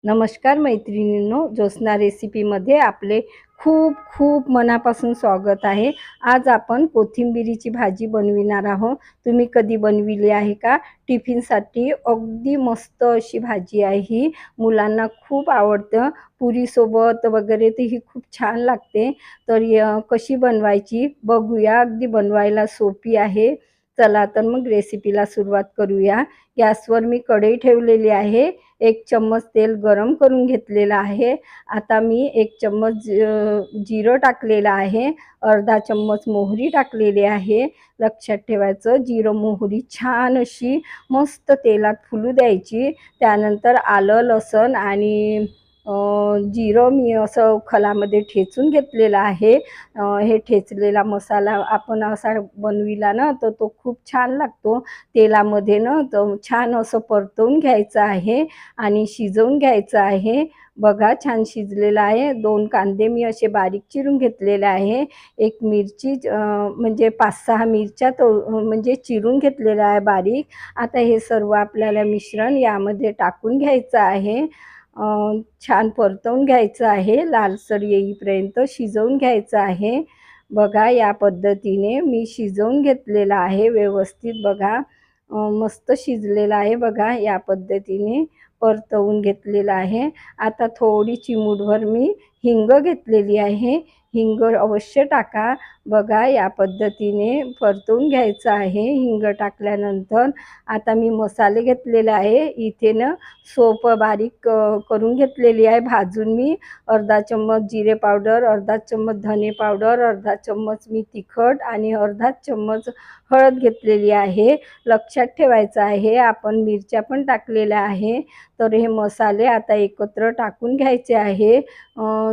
नमस्कार मैत्रिणींनो, ज्योत्स्ना रेसिपीमध्ये आपले खूप खूप मनापासून स्वागत आहे। आज आपण कोथिंबिरीची भाजी बनविणार आहोत। तुम्ही कधी बनविली आहे का? टिफिनसाठी अगदी मस्त अशी भाजी आहे ही। मुलांना खूप आवडतं। पुरीसोबत वगैरे तर ही खूप छान लागते। तर कशी बनवायची बघूया। अगदी बनवायला सोपी आहे। चला तर मग रेसिपीला सुरुवात करूया। गॅसवर मी कढई ठेवलेली आहे। 1 चम्मच तेल गरम करून घेतलेलं आहे। आता मी 1 चम्मच जिरं टाकलेलं आहे, अर्धा चम्मच मोहरी टाकलेली आहे। लक्षात ठेवायचं जिरं मोहरी छान अशी मस्त तेलात फुलू द्यायची। त्यानंतर आलं लसूण आणि जिरं मी असं खलामध्ये ठेचून घेतलेलं आहे। हे ठेचलेला मसाला आपण असा बनविला ना तर तो खूप छान लागतो। तेलामध्ये ना तर छान असं परतवून घ्यायचं आहे आणि शिजवून घ्यायचं आहे। बघा छान शिजलेलं आहे। 2 कांदे मी असे बारीक चिरून घेतलेले आहे। 1 मिरची म्हणजे 5-6 मिरच्या म्हणजे चिरून घेतलेल्या आहे बारीक। आता हे सर्व आपल्याला मिश्रण यामध्ये टाकून घ्यायचं आहे। छान परतवून घ्यायचं आहे, लालसर येईपर्यंत शिजवून घ्यायचं आहे। बघा या पद्धतीने मी शिजवून घेतलेलं आहे व्यवस्थित। बघा मस्त शिजलेला आहे। बघा या पद्धतीने परतवून घेतलेलं आहे। आता थोडी चिमूटभर मी हिंग घेतलेली आहे। हिंग अवश्य टाका। बघा या पद्धतीने परतवून घ्यायचं आहे। हिंग टाकल्यानंतर आता मी मसाले घेतलेले आहे। इथे ना सोप बारीक करून घेतलेली आहे भाजून मी। अर्धा चम्मच जिरे पावडर, अर्धा चम्मच धने पावडर, अर्धा चम्मच मी तिखट आणि अर्धा चम्मच हळद घेतलेली आहे। लक्षात ठेवायचं आहे आपण मिरच्या पण टाकलेल्या आहे। तर हे मसाले आता एकत्र टाकून घ्यायचे आहे।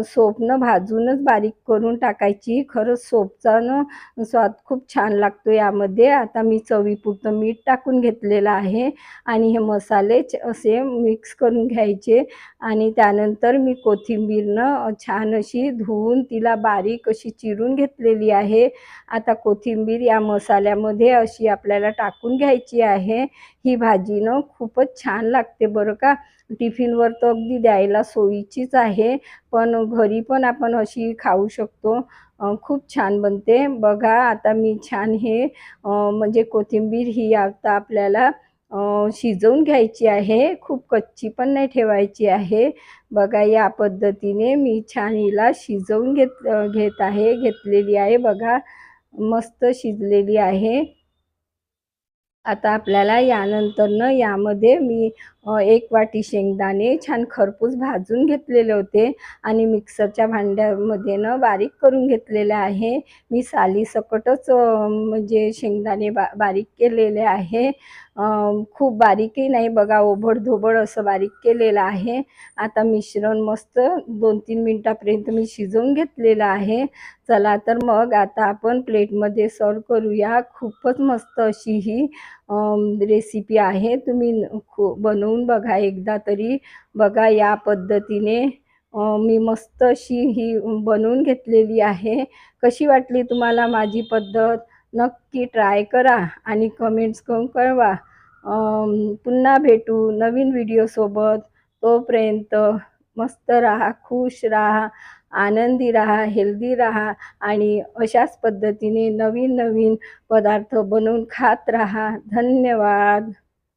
सोपनं भाजूनच बारीक करून टाकायची। खरंच सोपचा ना स्वाद खूप छान लागतो यामध्ये। आता मी चवीपुरतं मीठ टाकून घेतलेलं आहे आणि हे मसाले असे मिक्स करून घ्यायचे आणि त्यानंतर मी कोथिंबीरनं छान अशी धुवून तिला बारीक अशी चिरून घेतलेली आहे। आता कोथिंबीर या मसाल्यामध्ये अशी आपल्याला टाकून घ्यायची आहे। ही भाजी ना खूपच छान लागते बरं का। टिफिनवर तर अगदी द्यायला सोयीचीच आहे, पण घरी पण आपण अशी खाऊ शकतो। खूप छान बनते। बघा आता मी छान हे म्हणजे कोथिंबीर ही आता आपल्याला शिजवून घ्यायची आहे। खूप कच्ची पण नाही ठेवायची आहे। बघा या पद्धतीने मी छान हिला शिजवून घेतलेली आहे। बघा मस्त शिजलेली आहे। आता आपल्याला यानंतरनं यामध्ये मी 1 वाटी शेंगदाणे छान खरपूस भाजून घेतलेले होते आणि मिक्सरच्या भांड्यामध्ये ना बारीक करून घेतलेले आहे। मी सालीसकटच म्हणजे शेंगदाणे बारीक केलेले आहे। खूप बारीकही नाही बघा, ओबडधोबड असं बारीक केलेलं आहे। आता मिश्रण मस्त 2-3 मिनिटापर्यंत मी शिजवून घेतलेलं आहे। चला तर मग आता आपण प्लेटमध्ये सर्व करूया। खूपच मस्त अशी ही रेसिपी आहे। तुम्ही बनवून बघा एकदा तरी। बघा या पद्धतीने मी मस्त अशी ही बनवून घेतलेली आहे। कशी वाटली तुम्हाला माझी पद्धत? नक्की ट्राय करा आणि कमेंट्स करून कळवा। पुन्हा भेटू नवीन व्हिडिओसोबत। तोपर्यंत मस्त राहा, खुश राहा, आनंदी राहा, हेल्दी राहा आणि अशाच पद्धतीने नवीन नवीन पदार्थ बनवून खात राहा। धन्यवाद।